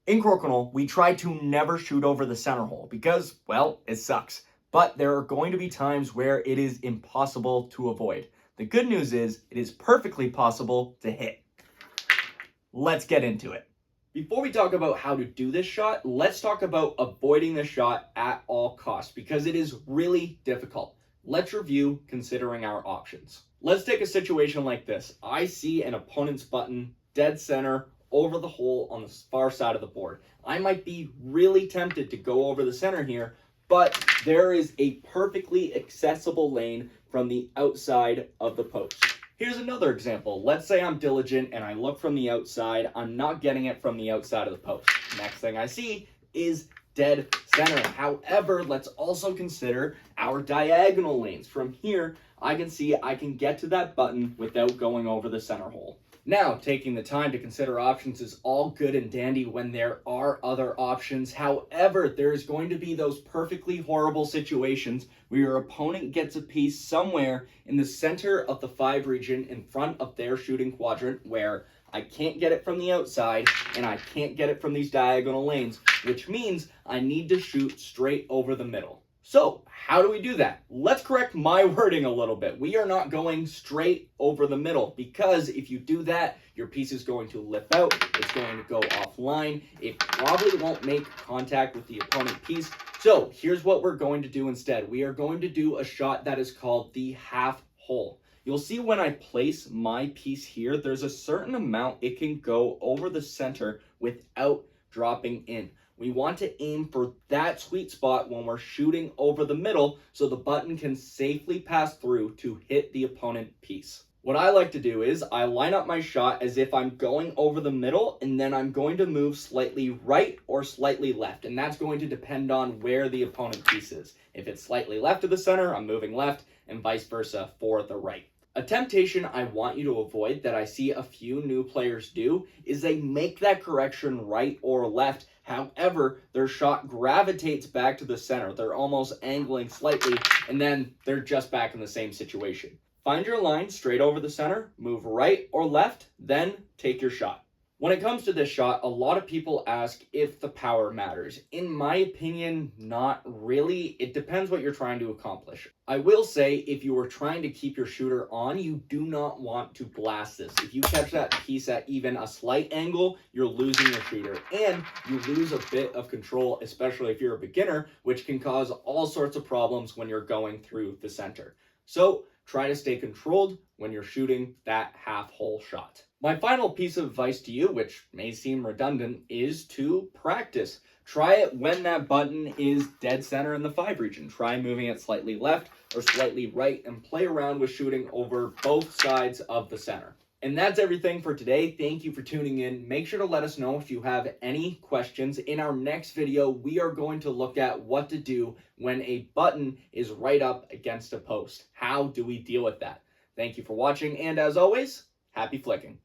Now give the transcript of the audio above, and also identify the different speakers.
Speaker 1: In Crokinole, we try to never shoot over the center hole because, well, it sucks. But there are going to be times where it is impossible to avoid. The good news is it is perfectly possible to hit. Let's get into it. Before we talk about how to do this shot, let's talk about avoiding the shot at all costs because it is really difficult. Let's review considering our options. Let's take a situation like this. I see an opponent's button dead center over the hole on the far side of the board. I might be really tempted to go over the center here, but there is a perfectly accessible lane from the outside of the post. Here's another example. Let's say I'm diligent and I look from the outside. I'm not getting it from the outside of the post. Next thing I see is dead center. However, let's also consider our diagonal lanes. From here, I can see I can get to that button without going over the center hole. Now, taking the time to consider options is all good and dandy when there are other options. However, there's going to be those perfectly horrible situations where your opponent gets a piece somewhere in the center of the 5 region in front of their shooting quadrant where I can't get it from the outside and I can't get it from these diagonal lanes, which means I need to shoot straight over the middle. So, how do we do that? Let's correct my wording a little bit. We are not going straight over the middle because if you do that, your piece is going to lip out, it's going to go offline, it probably won't make contact with the opponent piece. So, here's what we're going to do instead. We are going to do a shot that is called the half hole. You'll see when I place my piece here, there's a certain amount it can go over the center without dropping in. We want to aim for that sweet spot when we're shooting over the middle so the button can safely pass through to hit the opponent piece. What I like to do is I line up my shot as if I'm going over the middle and then I'm going to move slightly right or slightly left. And that's going to depend on where the opponent piece is. If it's slightly left of the center, I'm moving left and vice versa for the right. A temptation I want you to avoid that I see a few new players do is they make that correction right or left. However, their shot gravitates back to the center. They're almost angling slightly, and then they're just back in the same situation. Find your line straight over the center, move right or left, then take your shot. When it comes to this shot, a lot of people ask if the power matters. In my opinion, not really. It depends what you're trying to accomplish. I will say, if you are trying to keep your shooter on, you do not want to blast this. If you catch that piece at even a slight angle, you're losing your shooter. And you lose a bit of control, especially if you're a beginner, which can cause all sorts of problems when you're going through the center. So try to stay controlled when you're shooting that half hole shot. My final piece of advice to you, which may seem redundant, is to practice. Try it when that button is dead center in the 5 region. Try moving it slightly left or slightly right and play around with shooting over both sides of the center. And that's everything for today. Thank you for tuning in. Make sure to let us know if you have any questions. In our next video, we are going to look at what to do when a button is right up against a post. How do we deal with that? Thank you for watching, and as always, happy flicking.